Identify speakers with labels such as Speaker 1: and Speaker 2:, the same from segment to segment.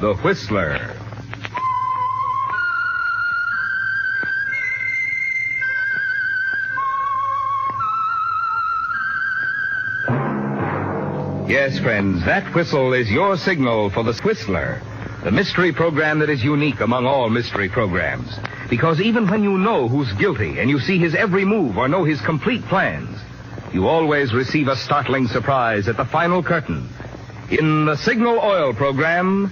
Speaker 1: The Whistler. Yes, friends, that whistle is your signal for the Whistler, the mystery program that is unique among all mystery programs. Because even when you know who's guilty and you see his every move or know his complete plans, you always receive a startling surprise at the final curtain. In the Signal Oil program,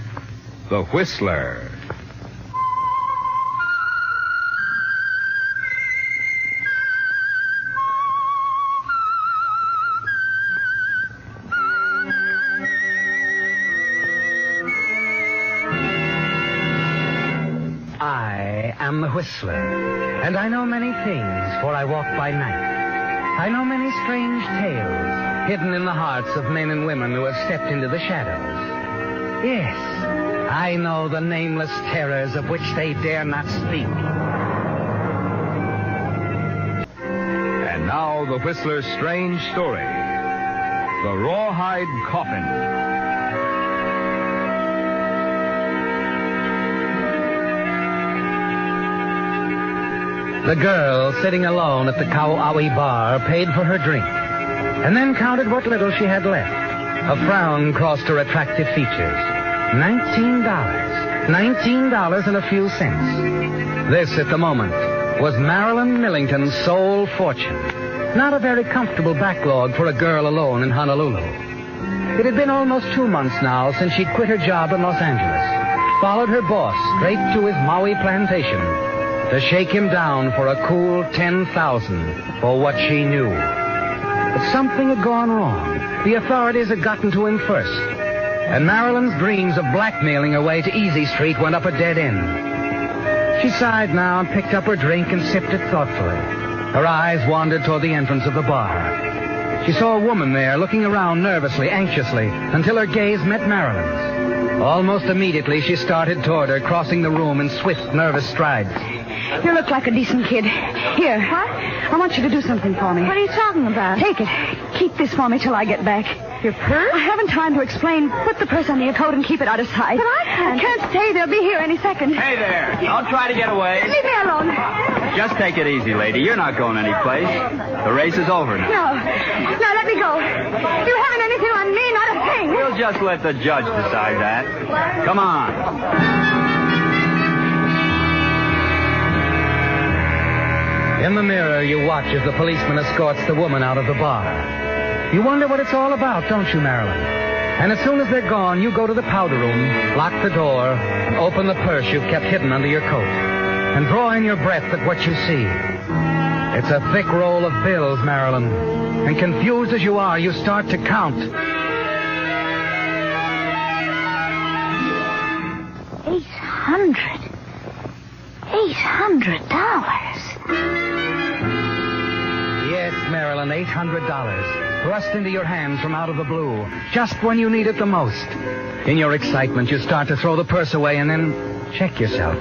Speaker 1: The Whistler.
Speaker 2: I am the Whistler, and I know many things, for I walk by night. I know many strange tales hidden in the hearts of men and women who have stepped into the shadows. Yes, I know the nameless terrors of which they dare not speak.
Speaker 1: And now the Whistler's strange story, The Rawhide Coffin.
Speaker 2: The girl, sitting alone at the Kauaui bar, paid for her drink, and then counted what little she had left. A frown crossed her attractive features. $19. $19 and a few cents. This, at the moment, was Marilyn Millington's sole fortune. Not a very comfortable backlog for a girl alone in Honolulu. It had been almost 2 months now since she'd quit her job in Los Angeles, followed her boss straight to his Maui plantation, to shake him down for a cool $10,000 for what she knew. But something had gone wrong. The authorities had gotten to him first, and Marilyn's dreams of blackmailing her way to Easy Street went up a dead end. She sighed now and picked up her drink and sipped it thoughtfully. Her eyes wandered toward the entrance of the bar. She saw a woman there looking around nervously, anxiously, until her gaze met Marilyn's. Almost immediately, she started toward her, crossing the room in swift, nervous strides.
Speaker 3: You look like a decent kid. Here. What? I want you to do something for me.
Speaker 4: What are you talking about?
Speaker 3: Take it. Keep this for me till I get back.
Speaker 4: Your purse?
Speaker 3: I haven't time to explain. Put the purse under your coat and keep it out of sight.
Speaker 4: But I
Speaker 3: can't stay. They'll be here any second.
Speaker 5: Hey there. Don't try to get away.
Speaker 3: Leave me alone.
Speaker 5: Just take it easy, lady. You're not going anyplace. The race is over now.
Speaker 3: No. Now let me go. You haven't anything on me, not a thing.
Speaker 5: We'll just let the judge decide that. Come on.
Speaker 2: In the mirror, you watch as the policeman escorts the woman out of the bar. You wonder what it's all about, don't you, Marilyn? And as soon as they're gone, you go to the powder room, lock the door, and open the purse you've kept hidden under your coat, and draw in your breath at what you see. It's a thick roll of bills, Marilyn. And confused as you are, you start to count.
Speaker 4: $800.
Speaker 2: Yes, Marilyn, $800. Thrust into your hands from out of the blue, just when you need it the most. In your excitement, you start to throw the purse away and then check yourself.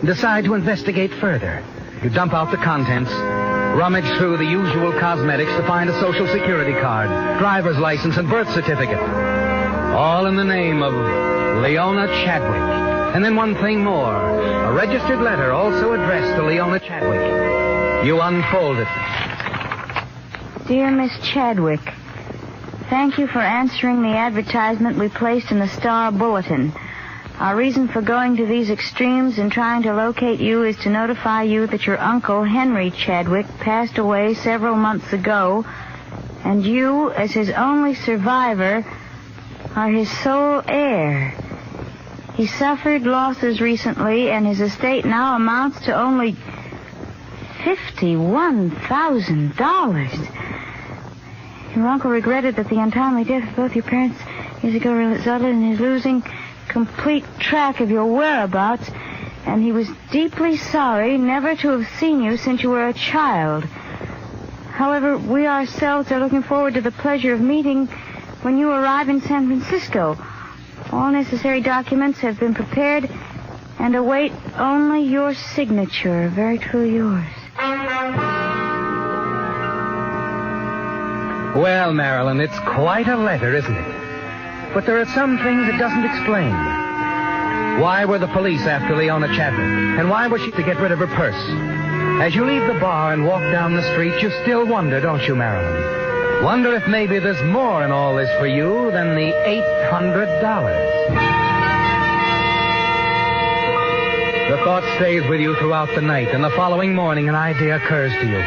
Speaker 2: Decide to investigate further. You dump out the contents, rummage through the usual cosmetics to find a social security card, driver's license, and birth certificate. All in the name of Leona Chadwick. And then one thing more. A registered letter also addressed to Leona Chadwick. You unfold it.
Speaker 4: Dear Miss Chadwick, thank you for answering the advertisement we placed in the Star Bulletin. Our reason for going to these extremes in trying to locate you is to notify you that your uncle, Henry Chadwick, passed away several months ago, and you, as his only survivor, are his sole heir. He suffered losses recently, and his estate now amounts to only $51,000. Your uncle regretted that the untimely death of both your parents years ago resulted in his losing complete track of your whereabouts, and he was deeply sorry never to have seen you since you were a child. However, we ourselves are looking forward to the pleasure of meeting when you arrive in San Francisco. All necessary documents have been prepared and await only your signature. Very truly yours.
Speaker 2: Well, Marilyn, it's quite a letter, isn't it? But there are some things it doesn't explain. Why were the police after Leona Chadwick? And why was she to get rid of her purse? As you leave the bar and walk down the street, you still wonder, don't you, Marilyn? Wonder if maybe there's more in all this for you than the $800. The thought stays with you throughout the night, and the following morning an idea occurs to you.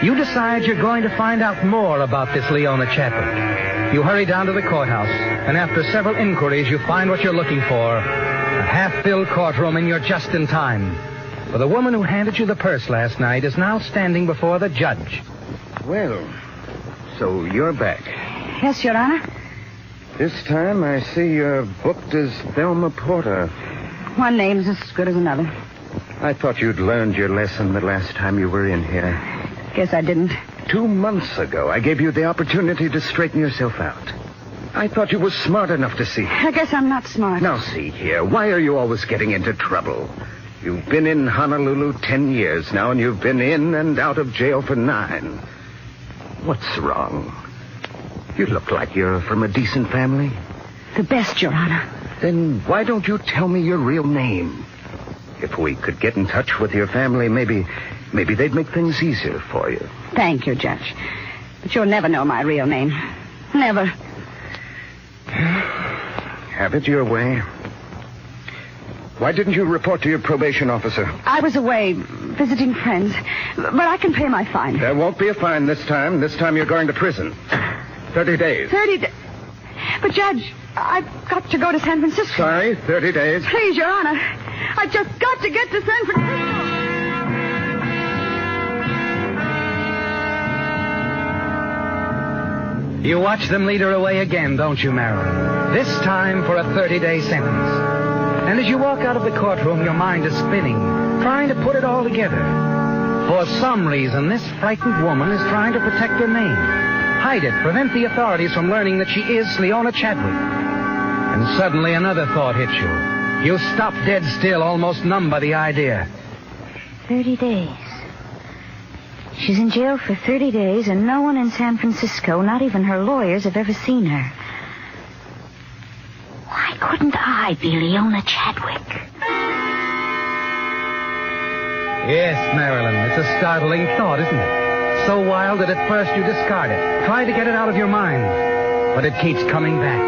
Speaker 2: You decide you're going to find out more about this Leona Chadwick. You hurry down to the courthouse, and after several inquiries, you find what you're looking for. A half-filled courtroom, and you're just in time. For the woman who handed you the purse last night is now standing before the judge.
Speaker 6: Well, so you're back.
Speaker 3: Yes, Your Honor.
Speaker 6: This time I see you're booked as Thelma Porter.
Speaker 3: One name's as good as another.
Speaker 6: I thought you'd learned your lesson the last time you were in here.
Speaker 3: Guess I didn't.
Speaker 6: 2 months ago, I gave you the opportunity to straighten yourself out. I thought you were smart enough to see.
Speaker 3: I guess I'm not smart.
Speaker 6: Now, see here. Why are you always getting into trouble? You've been in Honolulu 10 years now, and you've been in and out of jail for 9. What's wrong? You look like you're from a decent family.
Speaker 3: The best, Your Honor.
Speaker 6: Then why don't you tell me your real name? If we could get in touch with your family, maybe they'd make things easier for you.
Speaker 3: Thank you, Judge. But you'll never know my real name. Never.
Speaker 6: Have it your way. Why didn't you report to your probation officer?
Speaker 3: I was away visiting friends, but I can pay my fine.
Speaker 6: There won't be a fine this time. This time you're going to prison. 30 days.
Speaker 3: 30 days? But, Judge, I've got to go to San Francisco.
Speaker 6: Sorry, 30 days.
Speaker 3: Please, Your Honor. I've just got to get to San Francisco.
Speaker 2: You watch them lead her away again, don't you, Marilyn? This time for a 30-day sentence. And as you walk out of the courtroom, your mind is spinning, trying to put it all together. For some reason, this frightened woman is trying to protect her name. Hide it, prevent the authorities from learning that she is Leona Chadwick. And suddenly another thought hits you. You stop dead still, almost numb by the idea.
Speaker 4: 30 days. She's in jail for 30 days, and no one in San Francisco, not even her lawyers, have ever seen her. Why couldn't I be Leona Chadwick?
Speaker 2: Yes, Marilyn, it's a startling thought, isn't it? So wild that at first you discard it. Try to get it out of your mind. But it keeps coming back.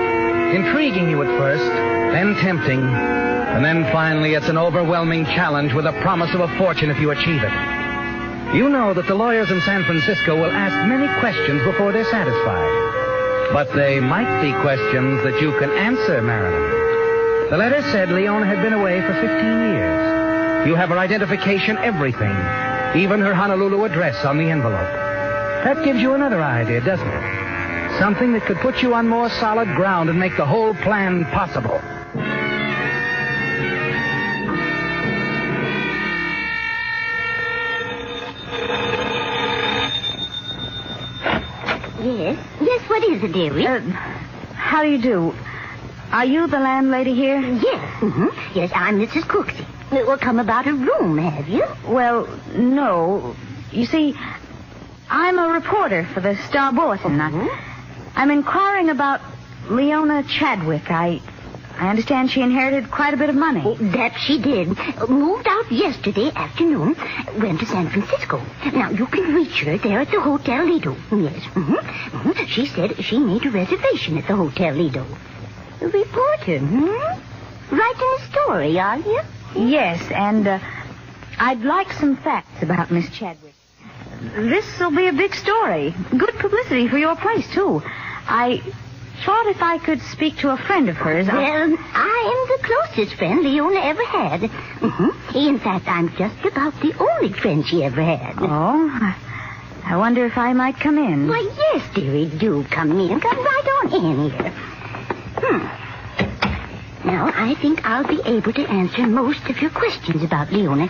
Speaker 2: Intriguing you at first, then tempting, and then finally it's an overwhelming challenge with a promise of a fortune if you achieve it. You know that the lawyers in San Francisco will ask many questions before they're satisfied. But they might be questions that you can answer, Marilyn. The letter said Leona had been away for 15 years. You have her identification, everything, even her Honolulu address on the envelope. That gives you another idea, doesn't it? Something that could put you on more solid ground and make the whole plan possible.
Speaker 7: Yes, what is it, dearie?
Speaker 3: How do you do? Are you the landlady here?
Speaker 7: Yes. Mm-hmm. Yes, I'm Mrs. Cooksey. Well, come about a room, have you?
Speaker 3: Well, no. You see, I'm a reporter for the Star Bulletin. I'm inquiring about Leona Chadwick. I understand she inherited quite a bit of money.
Speaker 7: Oh, that she did. Moved out yesterday afternoon. Went to San Francisco. Now, you can reach her there at the Hotel Lido. Yes. Mm-hmm. She said she made a reservation at the Hotel Lido. A reporter, Writing a story, are you?
Speaker 3: Yes, and I'd like some facts about Miss Chadwick. This'll be a big story. Good publicity for your place, too. I thought if I could speak to a friend of hers...
Speaker 7: Well, I am the closest friend Leona ever had. Mm-hmm. In fact, I'm just about the only friend she ever had.
Speaker 3: Oh, I wonder if I might come in.
Speaker 7: Why, yes, dearie, do come in. Come right on in here. Now, I think I'll be able to answer most of your questions about Leona.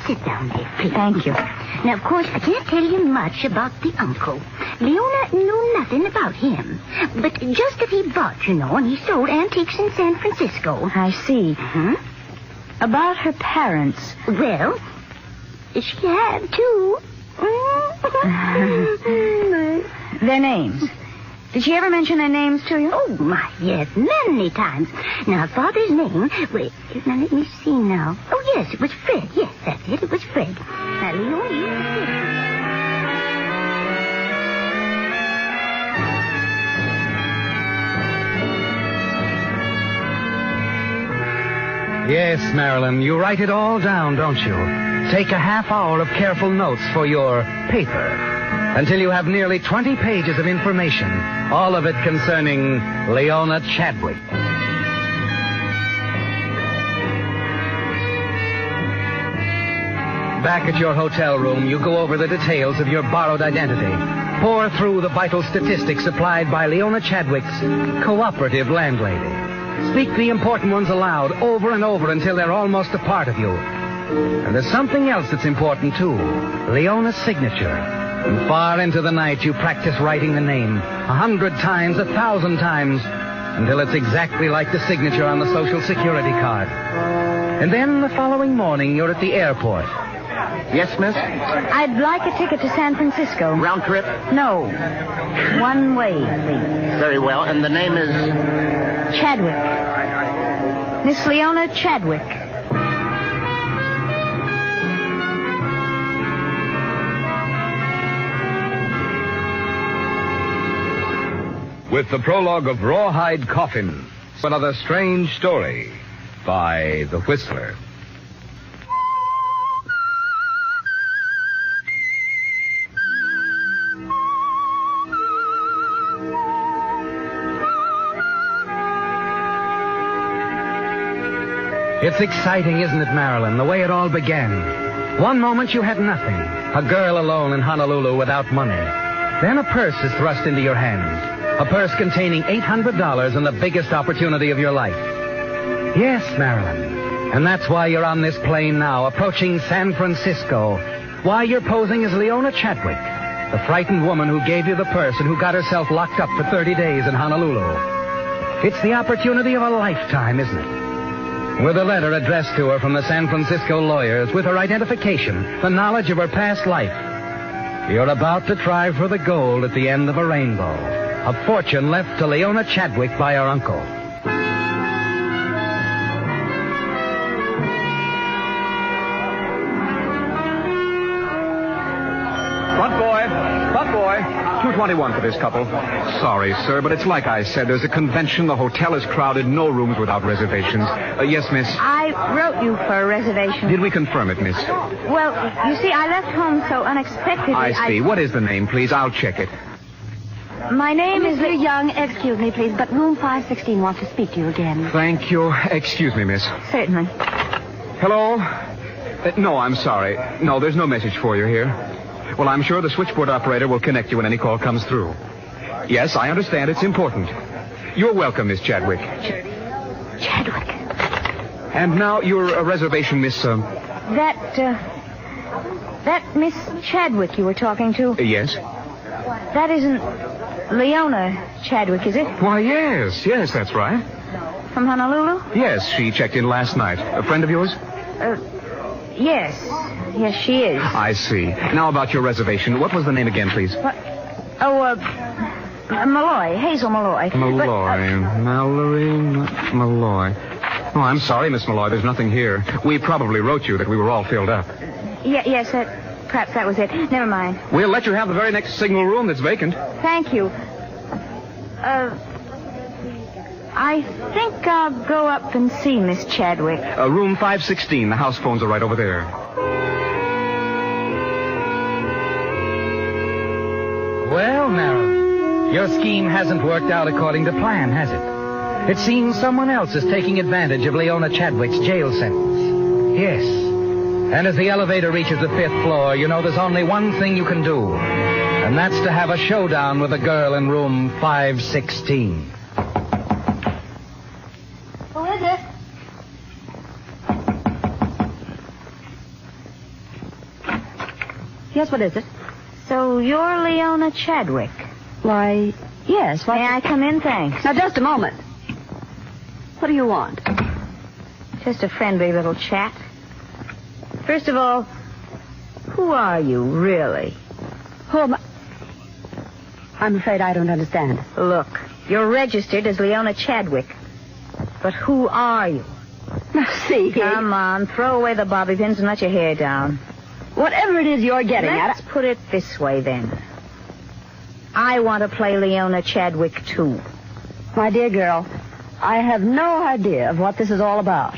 Speaker 7: Sit down there, please.
Speaker 3: Thank you.
Speaker 7: Now, of course, I can't tell you much about the uncle. Leona knew nothing about him. But just that he bought, and he sold antiques in San Francisco.
Speaker 3: I see. About her parents.
Speaker 7: Well, she had two.
Speaker 3: Their names. Did she ever mention their names to you?
Speaker 7: Oh, my, yes, many times. Now, Father's name, wait, now let me see now. Oh, yes, it was Fred. Yes, that's it, it was Fred. Now, Leona, you can see.
Speaker 2: Yes, Marilyn, you write it all down, don't you? Take a half hour of careful notes for your paper until you have nearly 20 pages of information, all of it concerning Leona Chadwick. Back at your hotel room, you go over the details of your borrowed identity. Pour through the vital statistics supplied by Leona Chadwick's cooperative landlady. Speak the important ones aloud over and over until they're almost a part of you. And there's something else that's important, too. Leona's signature. And far into the night, you practice writing the name 100 times, 1,000 times, until it's exactly like the signature on the Social Security card. And then the following morning, you're at the airport.
Speaker 6: Yes, miss?
Speaker 3: I'd like a ticket to San Francisco.
Speaker 6: Round trip?
Speaker 3: No. One way, please.
Speaker 6: Very well. And the name is?
Speaker 3: Chadwick. Miss Leona Chadwick.
Speaker 1: With the prologue of Rawhide Coffin, another strange story by The Whistler.
Speaker 2: It's exciting, isn't it, Marilyn, the way it all began. One moment you had nothing, a girl alone in Honolulu without money. Then a purse is thrust into your hand. A purse containing $800 and the biggest opportunity of your life. Yes, Marilyn. And that's why you're on this plane now, approaching San Francisco. Why you're posing as Leona Chadwick, the frightened woman who gave you the purse and who got herself locked up for 30 days in Honolulu. It's the opportunity of a lifetime, isn't it? With a letter addressed to her from the San Francisco lawyers, with her identification, the knowledge of her past life, you're about to try for the gold at the end of a rainbow. A fortune left to Leona Chadwick by her uncle.
Speaker 8: Front boy. 221 for this couple. Sorry, sir, but it's like I said. There's a convention. The hotel is crowded. No rooms without reservations. Yes, miss?
Speaker 3: I wrote you for a reservation.
Speaker 8: Did we confirm it, miss?
Speaker 3: Well, you see, I left home so unexpectedly.
Speaker 8: I see. What is the name, please? I'll check it.
Speaker 3: My name is...
Speaker 7: Mr. Young, excuse me, please, but room 516 wants to speak to you again.
Speaker 8: Thank you. Excuse me, miss.
Speaker 3: Certainly.
Speaker 8: Hello? No, I'm sorry. No, there's no message for you here. Well, I'm sure the switchboard operator will connect you when any call comes through. Yes, I understand. It's important. You're welcome, Miss Chadwick.
Speaker 7: Chadwick.
Speaker 8: And now your reservation, Miss...
Speaker 3: That Miss Chadwick you were talking to,
Speaker 8: Yes?
Speaker 3: that isn't Leona Chadwick, is it?
Speaker 8: Why, yes, that's right.
Speaker 3: From Honolulu?
Speaker 8: Yes, she checked in last night. A friend of yours?
Speaker 3: Yes. Yes, she is.
Speaker 8: I see. Now about your reservation. What was the name again, please?
Speaker 3: What? Oh, Malloy. Hazel Malloy.
Speaker 8: Malloy. Mallory Malloy. Oh, I'm sorry, Miss Malloy. There's nothing here. We probably wrote you that we were all filled up.
Speaker 3: Yes, perhaps that was it. Never mind.
Speaker 8: We'll let you have the very next signal room that's vacant.
Speaker 3: Thank you. I think I'll go up and see Miss Chadwick.
Speaker 8: Room 516. The house phones are right over there.
Speaker 2: Well, Marilyn, your scheme hasn't worked out according to plan, has it? It seems someone else is taking advantage of Leona Chadwick's jail sentence. Yes. And as the elevator reaches the 5th floor, you know there's only one thing you can do. And that's to have a showdown with a girl in room 516.
Speaker 7: Who is it? Yes, what is it?
Speaker 3: So you're Leona Chadwick.
Speaker 7: Why, yes.
Speaker 3: May I come in, thanks?
Speaker 7: Now, just a moment. What do you want?
Speaker 3: Just a friendly little chat. First of all, who are you, really?
Speaker 7: Who am I?
Speaker 9: I'm afraid I don't understand.
Speaker 3: Look, you're registered as Leona Chadwick. But who are you?
Speaker 9: Now, see,
Speaker 3: Come on, throw away the bobby pins and let your hair down.
Speaker 9: whatever it is you're getting
Speaker 3: Let's
Speaker 9: at...
Speaker 3: put it this way, then. I want to play Leona Chadwick, too.
Speaker 9: My dear girl, I have no idea of what this is all about.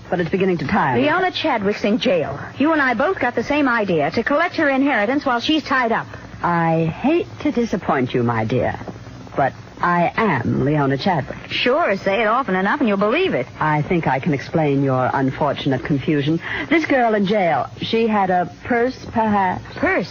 Speaker 9: But it's beginning to tire me.
Speaker 3: Leona Chadwick's in jail. You and I both got the same idea, to collect her inheritance while she's tied up.
Speaker 9: I hate to disappoint you, my dear, but I am Leona Chadwick.
Speaker 3: Sure, say it often enough and you'll believe it.
Speaker 9: I think I can explain your unfortunate confusion. This girl in jail, she had a purse, perhaps.
Speaker 3: Purse?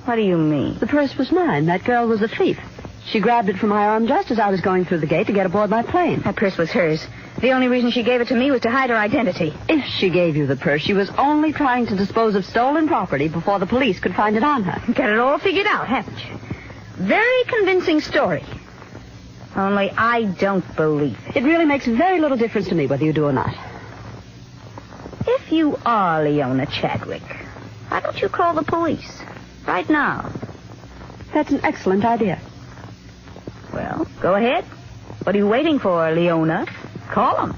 Speaker 3: What do you mean?
Speaker 9: The purse was mine. That girl was a thief. She grabbed it from my arm just as I was going through the gate to get aboard my plane.
Speaker 3: That purse was hers. The only reason she gave it to me was to hide her identity.
Speaker 9: If she gave you the purse, she was only trying to dispose of stolen property before the police could find it on her.
Speaker 3: Got it all figured out, haven't you? Very convincing story. Only I don't believe it.
Speaker 9: It really makes very little difference to me whether you do or not.
Speaker 3: If you are Leona Chadwick, why don't you call the police? Right now.
Speaker 9: That's an excellent idea.
Speaker 3: Well, go ahead. What are you waiting for, Leona? Call them.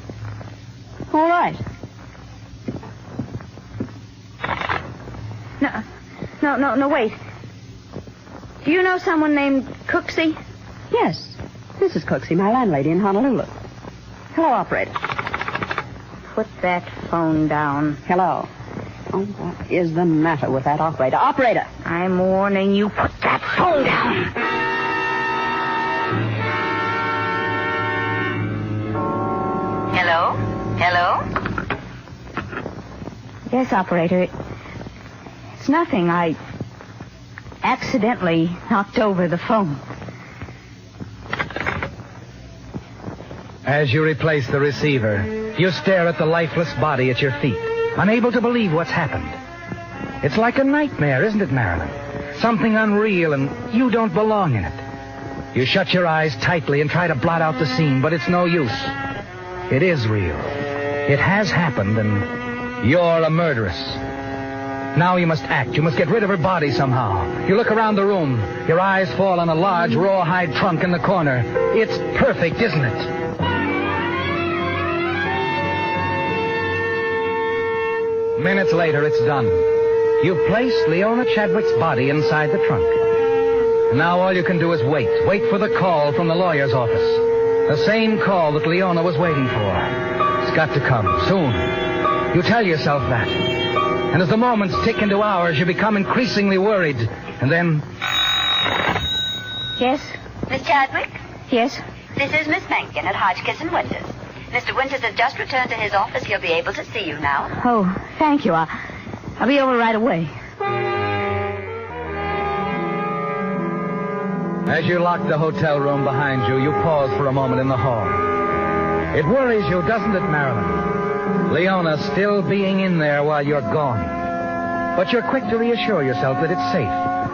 Speaker 9: All right.
Speaker 3: No, wait. Do you know someone named Cooksey?
Speaker 9: Yes. Mrs. Cooksey, my landlady in Honolulu. Hello, operator.
Speaker 3: Put that phone down.
Speaker 9: Hello. Oh, what is the matter with that operator? Operator!
Speaker 3: I'm warning you, put that phone down.
Speaker 10: Hello? Hello?
Speaker 3: Yes, operator. It's nothing. I accidentally knocked over the phone.
Speaker 2: As you replace the receiver, you stare at the lifeless body at your feet, unable to believe what's happened. It's like a nightmare, isn't it, Marilyn? Something unreal, and you don't belong in it. You shut your eyes tightly and try to blot out the scene, but it's no use. It is real. It has happened, and you're a murderess. Now you must act. You must get rid of her body somehow. You look around the room. Your eyes fall on a large rawhide trunk in the corner. It's perfect, isn't it? Minutes later, it's done. You've placed Leona Chadwick's body inside the trunk. Now all you can do is wait. Wait for the call from the lawyer's office. The same call that Leona was waiting for. It's got to come, soon. You tell yourself that. And as the moments tick into hours, you become increasingly worried. And then...
Speaker 3: Yes?
Speaker 10: Miss Chadwick?
Speaker 3: Yes?
Speaker 10: This is Miss Mencken at Hodgkiss and Winters. Mr. Winters has just returned to his office. He'll be able to see you now.
Speaker 3: Oh, thank you. I'll be over right away.
Speaker 2: As you lock the hotel room behind you, you pause for a moment in the hall. It worries you, doesn't it, Marilyn? Leona still being in there while you're gone. But you're quick to reassure yourself that it's safe,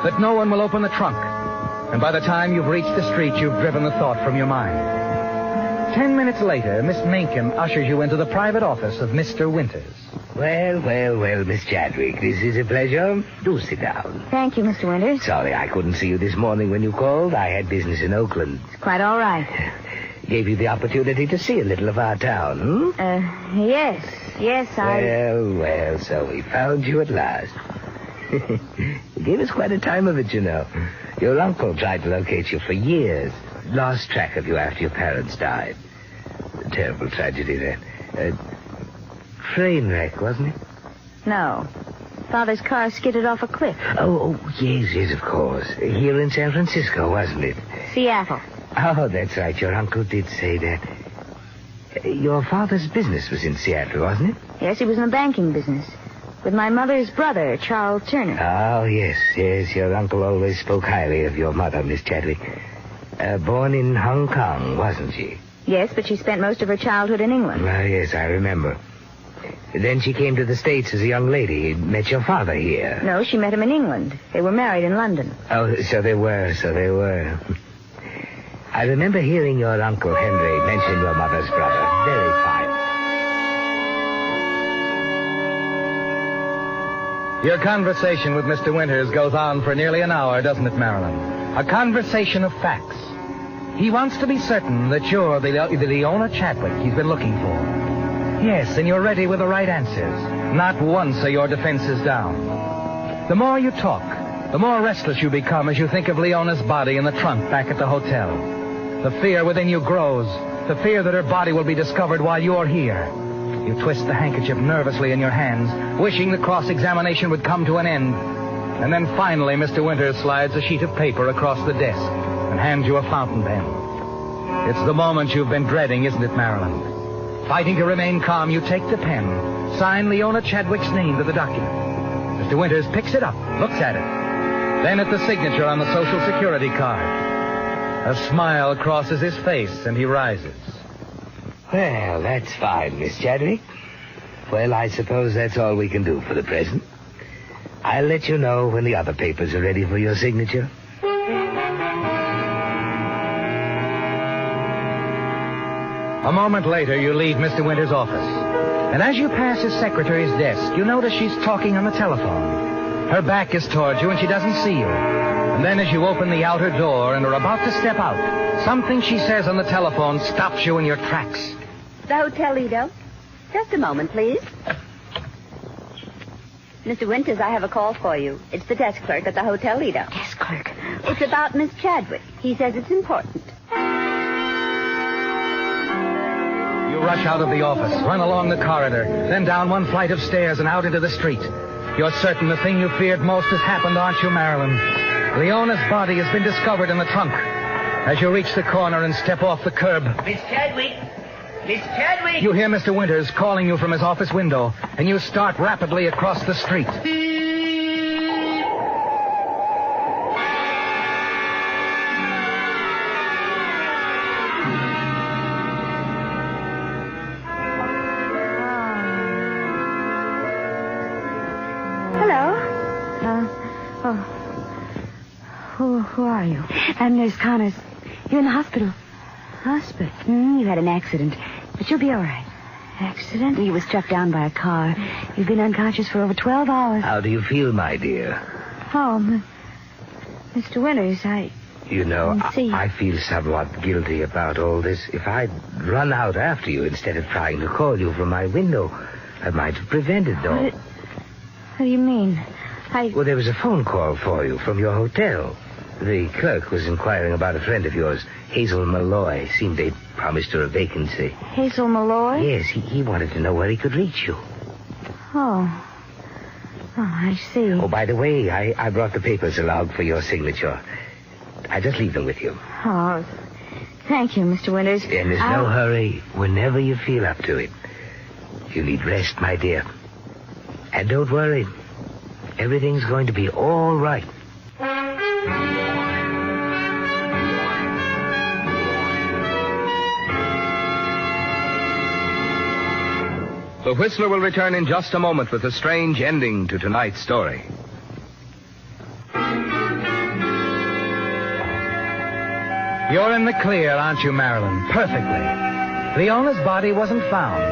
Speaker 2: that no one will open the trunk. And by the time you've reached the street, you've driven the thought from your mind. 10 minutes later, Miss Mencken ushers you into the private office of Mr. Winters.
Speaker 11: Well, Miss Chadwick, this is a pleasure. Do sit down.
Speaker 3: Thank you, Mr. Winters.
Speaker 11: Sorry I couldn't see you this morning when you called. I had business in Oakland.
Speaker 3: It's quite all right.
Speaker 11: Gave you the opportunity to see a little of our town,
Speaker 3: Yes,
Speaker 11: Well, so we found you at last. You gave us quite a time of it, you know. Your uncle tried to locate you for years. Lost track of you after your parents died. A terrible tragedy, that. Train wreck, wasn't it?
Speaker 3: No. Father's car skidded off a cliff.
Speaker 11: Oh, yes, of course. Here in San Francisco, wasn't it?
Speaker 3: Seattle.
Speaker 11: Oh, that's right. Your uncle did say that. Your father's business was in Seattle, wasn't it?
Speaker 3: Yes, he was in the banking business. With my mother's brother, Charles Turner.
Speaker 11: Oh, yes. Your uncle always spoke highly of your mother, Miss Chadwick. Born in Hong Kong, wasn't she?
Speaker 3: Yes, but she spent most of her childhood in England.
Speaker 11: Well, yes, I remember. Then she came to the States as a young lady. Met your father here.
Speaker 3: No, she met him in England. They were married in London.
Speaker 11: Oh, so they were. I remember hearing your Uncle Henry mention your mother's brother. Very fine.
Speaker 2: Your conversation with Mr. Winters goes on for nearly an hour, doesn't it, Marilyn? A conversation of facts. He wants to be certain that you're the Leona Chadwick he's been looking for. Yes, and you're ready with the right answers. Not once are your defenses down. The more you talk, the more restless you become as you think of Leona's body in the trunk back at the hotel. The fear within you grows, the fear that her body will be discovered while you're here. You twist the handkerchief nervously in your hands, wishing the cross-examination would come to an end. And then finally, Mr. Winters slides a sheet of paper across the desk and hands you a fountain pen. It's the moment you've been dreading, isn't it, Marilyn? Fighting to remain calm, you take the pen, sign Leona Chadwick's name to the document. Mr. Winters picks it up, looks at it. Then at the signature on the Social Security card. A smile crosses his face, and he rises.
Speaker 11: Well, that's fine, Miss Chadwick. Well, I suppose that's all we can do for the present. I'll let you know when the other papers are ready for your signature.
Speaker 2: A moment later, you leave Mr. Winters' office. And as you pass his secretary's desk, you notice she's talking on the telephone. Her back is towards you, and she doesn't see you. And then as you open the outer door and are about to step out, something she says on the telephone stops you in your tracks.
Speaker 7: The Hotel Lido. Just a moment, please. Mr. Winters, I have a call for you. It's the desk clerk at the Hotel Lido.
Speaker 3: Desk clerk.
Speaker 7: It's about Miss Chadwick. He says it's important.
Speaker 2: You rush out of the office, run along the corridor, then down one flight of stairs and out into the street. You're certain the thing you feared most has happened, aren't you, Marilyn? Leona's body has been discovered in the trunk. As you reach the corner and step off the curb...
Speaker 11: Miss Chadwick! Miss Chadwick!
Speaker 2: You hear Mr. Winters calling you from his office window, and you start rapidly across the street.
Speaker 3: Who are you? I'm Nurse Connors. You're in the hospital.
Speaker 4: Hospital?
Speaker 3: You had an accident, but you'll be all right.
Speaker 4: Accident?
Speaker 3: You were struck down by a car. You've been unconscious for over 12 hours.
Speaker 11: How do you feel, my dear?
Speaker 3: Oh, Mr. Winters,
Speaker 11: You know,
Speaker 3: see.
Speaker 11: I feel somewhat guilty about all this. If I'd run out after you instead of trying to call you from my window, I might have prevented it all.
Speaker 3: What do you mean?
Speaker 11: Well, there was a phone call for you from your hotel. The clerk was inquiring about a friend of yours, Hazel Malloy. Seemed they'd promised her a vacancy.
Speaker 3: Hazel Malloy?
Speaker 11: Yes, he wanted to know where he could reach you.
Speaker 3: Oh, I see.
Speaker 11: Oh, by the way, I brought the papers along for your signature. I just leave them with you.
Speaker 3: Oh, thank you, Mr. Winters.
Speaker 11: And there's no hurry whenever you feel up to it. You need rest, my dear. And don't worry. Everything's going to be all right.
Speaker 1: The Whistler will return in just a moment with a strange ending to tonight's story.
Speaker 2: You're in the clear, aren't you, Marilyn? Perfectly. Leona's body wasn't found.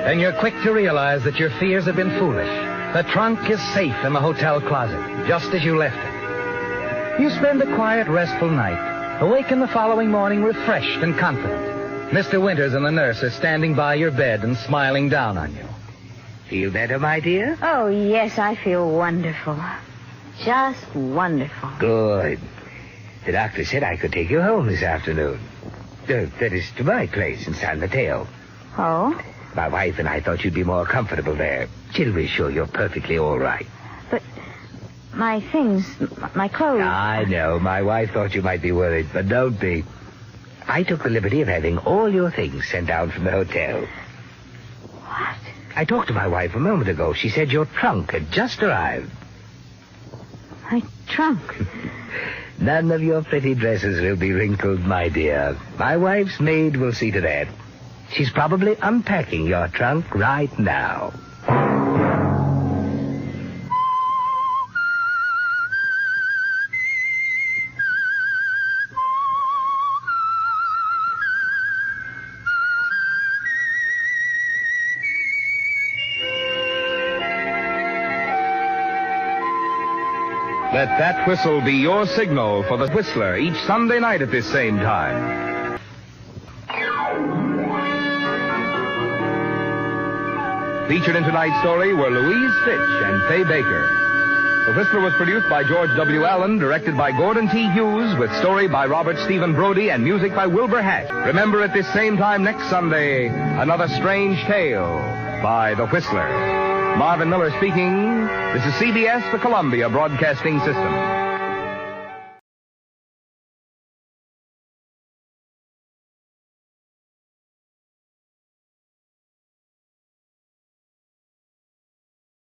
Speaker 2: Then you're quick to realize that your fears have been foolish. The trunk is safe in the hotel closet, just as you left it. You spend a quiet, restful night. Awaken the following morning refreshed and confident. Mr. Winters and the nurse are standing by your bed and smiling down on you.
Speaker 11: Feel better, my dear?
Speaker 3: Oh, yes, I feel wonderful. Just wonderful.
Speaker 11: Good. The doctor said I could take you home this afternoon. That is to my place in San Mateo.
Speaker 3: Oh?
Speaker 11: My wife and I thought you'd be more comfortable there. She'll be sure you're perfectly all right.
Speaker 3: But my things, my clothes...
Speaker 11: I know. My wife thought you might be worried, but don't be. I took the liberty of having all your things sent down from the hotel.
Speaker 3: What?
Speaker 11: I talked to my wife a moment ago. She said your trunk had just arrived.
Speaker 3: My trunk?
Speaker 11: None of your pretty dresses will be wrinkled, my dear. My wife's maid will see to that. She's probably unpacking your trunk right now.
Speaker 1: Let that whistle be your signal for the Whistler each Sunday night at this same time. Featured in tonight's story were Louise Fitch and Fay Baker. The Whistler was produced by George W. Allen, directed by Gordon T. Hughes, with story by Robert Stephen Brody and music by Wilbur Hatch. Remember at this same time next Sunday, another strange tale by The Whistler. Marvin Miller speaking. This is CBS, the Columbia Broadcasting System.